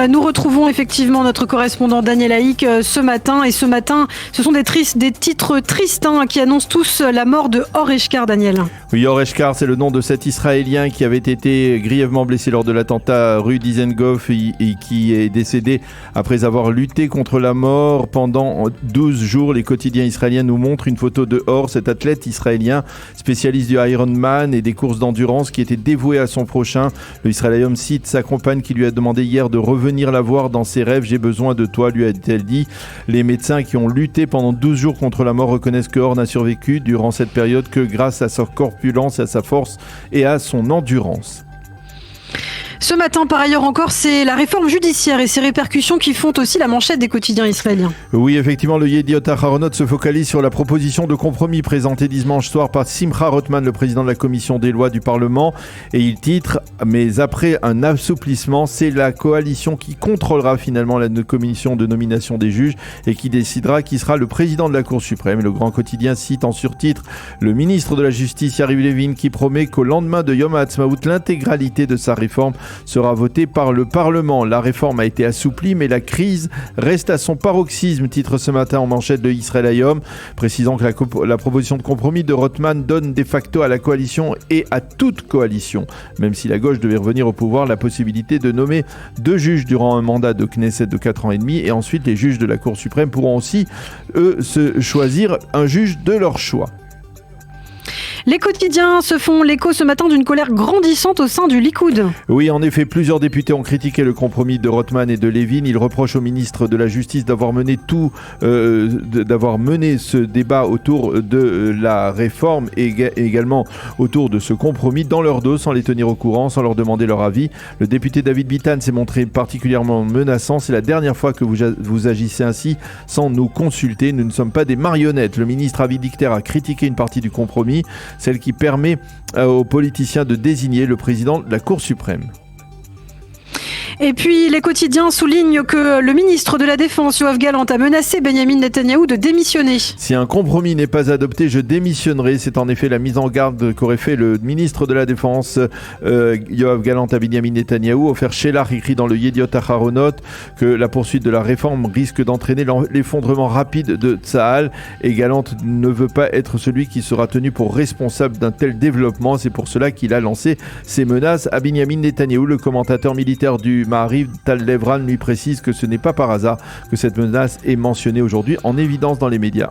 nous retrouvons effectivement notre correspondant Daniel Haïk ce matin. Et ce matin, ce sont des titres tristes qui annoncent tous la mort de Or Eshkar, Daniel. Oui, Or Eshkar, c'est le nom de cet Israélien qui avait été grièvement blessé lors de l'attentat rue Dizengoff et qui est décédé après avoir lutté contre la mort pendant 12 jours. Les quotidiens israéliens nous montrent une photo de Or, cet athlète israélien, spécialiste du Ironman et des courses d'endurance qui était dévoué à son prochain. Le Israël Hayom cite sa compagne qui lui a demandé hier de revenir la voir dans ses rêves. « J'ai besoin de toi », lui a-t-elle dit. Les médecins qui ont lutté pendant 12 jours contre la mort reconnaissent que Or n'a survécu durant cette période que grâce à sa corpulence, à sa force et à son endurance. Ce matin, par ailleurs encore, c'est la réforme judiciaire et ses répercussions qui font aussi la manchette des quotidiens israéliens. Oui, effectivement, le Yediot Aharonot se focalise sur la proposition de compromis présentée dimanche soir par Simcha Rothman, le président de la commission des lois du Parlement. Et il titre « Mais après un assouplissement, c'est la coalition qui contrôlera finalement la commission de nomination des juges et qui décidera qui sera le président de la Cour suprême. » Le grand quotidien cite en surtitre le ministre de la Justice, Yariv Levin, qui promet qu'au lendemain de Yom HaAtzmaut, l'intégralité de sa réforme sera votée par le Parlement. La réforme a été assouplie, mais la crise reste à son paroxysme, titre ce matin en manchette de Israël Hayom, précisant que la proposition de compromis de Rothman donne de facto à la coalition et à toute coalition, même si la gauche devait revenir au pouvoir, la possibilité de nommer 2 juges durant un mandat de Knesset de 4 ans et demi, et ensuite les juges de la Cour suprême pourront aussi, eux, se choisir un juge de leur choix. Les quotidiens se font l'écho ce matin d'une colère grandissante au sein du Likoud. Oui, en effet, plusieurs députés ont critiqué le compromis de Rothman et de Levin. Ils reprochent au ministre de la Justice d'avoir mené ce débat autour de la réforme et également autour de ce compromis dans leur dos, sans les tenir au courant, sans leur demander leur avis. Le député David Bitan s'est montré particulièrement menaçant. C'est la dernière fois que vous agissez ainsi sans nous consulter. Nous ne sommes pas des marionnettes. Le ministre Avi Dichter a critiqué une partie du compromis, celle qui permet aux politiciens de désigner le président de la Cour suprême. Et puis, les quotidiens soulignent que le ministre de la Défense, Yoav Gallant, a menacé Benyamin Netanyahou de démissionner. Si un compromis n'est pas adopté, je démissionnerai. C'est en effet la mise en garde qu'aurait fait le ministre de la Défense, Yoav Gallant, à Benyamin Netanyahou. Offert Shelah écrit dans le Yediot Aharonot que la poursuite de la réforme risque d'entraîner l'effondrement rapide de Tsahal. Et Gallant ne veut pas être celui qui sera tenu pour responsable d'un tel développement. C'est pour cela qu'il a lancé ces menaces à Benyamin Netanyahou. Le commentateur militaire du Ma'ariv, Tal Levran, lui précise que ce n'est pas par hasard que cette menace est mentionnée aujourd'hui en évidence dans les médias.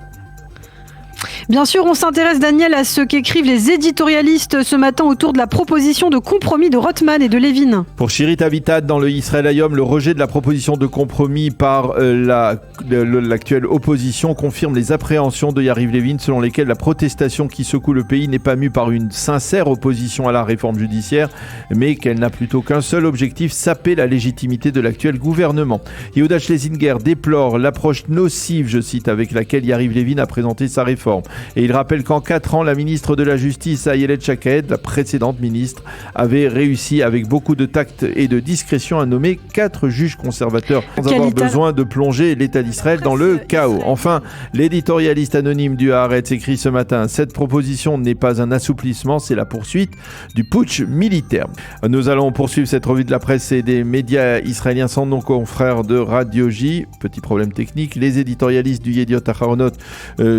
Bien sûr, on s'intéresse, Daniel, à ce qu'écrivent les éditorialistes ce matin autour de la proposition de compromis de Rothman et de Levin. Pour Shirit Avital, dans le Israël Hayom, le rejet de la proposition de compromis par l'actuelle opposition confirme les appréhensions de Yariv Levin, selon lesquelles la protestation qui secoue le pays n'est pas mue par une sincère opposition à la réforme judiciaire, mais qu'elle n'a plutôt qu'un seul objectif, saper la légitimité de l'actuel gouvernement. Yehuda Schlesinger déplore l'approche nocive, je cite, avec laquelle Yariv Levin a présenté sa réforme. Et il rappelle qu'en 4 ans, la ministre de la Justice, Ayelet Shaked, la précédente ministre, avait réussi avec beaucoup de tact et de discrétion à nommer 4 juges conservateurs sans avoir besoin de plonger l'État d'Israël dans le chaos. Enfin, l'éditorialiste anonyme du Haaretz écrit ce matin « Cette proposition n'est pas un assouplissement, c'est la poursuite du putsch militaire ». Nous allons poursuivre cette revue de la presse et des médias israéliens sans nos confrères de Radio J. Petit problème technique, les éditorialistes du Yediot Aharonot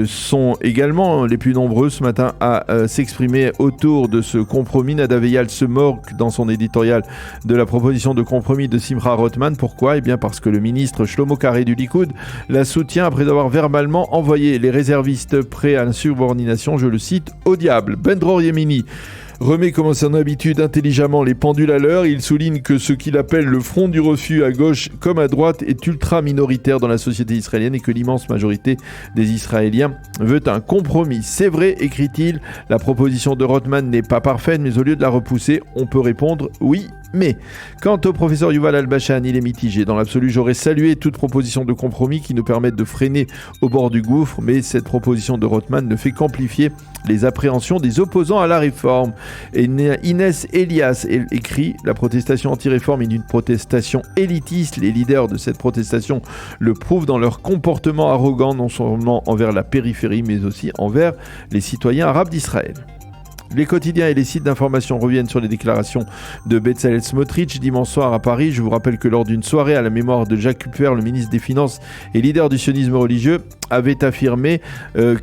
sont également les plus nombreux ce matin à s'exprimer autour de ce compromis. Nadav Eyal se moque dans son éditorial de la proposition de compromis de Simcha Rothman. Pourquoi ? Eh bien parce que le ministre Shlomo Kareh du Likoud la soutient après avoir verbalement envoyé les réservistes prêts à la subordination, je le cite, au diable. Ben Dror Yemini remet comme à son habitude intelligemment les pendules à l'heure. Il souligne que ce qu'il appelle le front du refus à gauche comme à droite est ultra minoritaire dans la société israélienne et que l'immense majorité des Israéliens veut un compromis. C'est vrai, écrit-il, la proposition de Rothman n'est pas parfaite, mais au lieu de la repousser, on peut répondre oui. Mais quant au professeur Yuval Albachan, il est mitigé. Dans l'absolu, j'aurais salué toute proposition de compromis qui nous permette de freiner au bord du gouffre, mais cette proposition de Rothman ne fait qu'amplifier les appréhensions des opposants à la réforme. Et Inès Elias écrit « La protestation anti-réforme est une protestation élitiste. Les leaders de cette protestation le prouvent dans leur comportement arrogant, non seulement envers la périphérie, mais aussi envers les citoyens arabes d'Israël. » Les quotidiens et les sites d'information reviennent sur les déclarations de Bezalel Smotrich dimanche soir à Paris. Je vous rappelle que lors d'une soirée à la mémoire de Jacques Kupfer, le ministre des Finances et leader du sionisme religieux, avait affirmé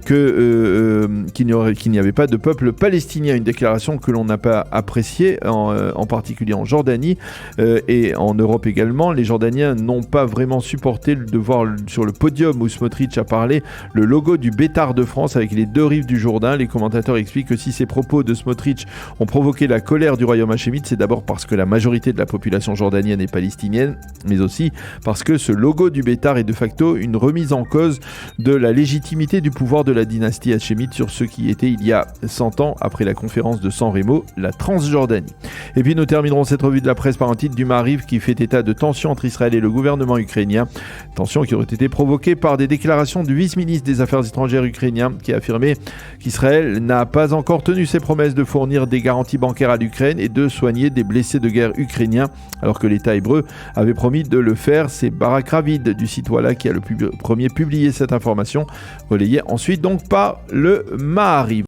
qu'il n'y avait pas de peuple palestinien. Une déclaration que l'on n'a pas appréciée, en particulier en Jordanie et en Europe également. Les Jordaniens n'ont pas vraiment supporté de voir sur le podium où Smotrich a parlé le logo du Bétard de France avec les deux rives du Jourdain. Les commentateurs expliquent que si ces propos de Smotrich ont provoqué la colère du royaume hachémite, c'est d'abord parce que la majorité de la population jordanienne est palestinienne, mais aussi parce que ce logo du Bétard est de facto une remise en cause de la légitimité du pouvoir de la dynastie hachémite sur ce qui était il y a 100 ans, après la conférence de San Remo, la Transjordanie. Et puis nous terminerons cette revue de la presse par un titre du Maariv qui fait état de tensions entre Israël et le gouvernement ukrainien. Tensions qui auraient été provoquées par des déclarations du vice-ministre des Affaires étrangères ukrainien qui a affirmé qu'Israël n'a pas encore tenu ses promesses de fournir des garanties bancaires à l'Ukraine et de soigner des blessés de guerre ukrainiens, alors que l'État hébreu avait promis de le faire. C'est Barak Ravid du site Walla qui a le premier publié cette information, relayée ensuite donc par le Maariv.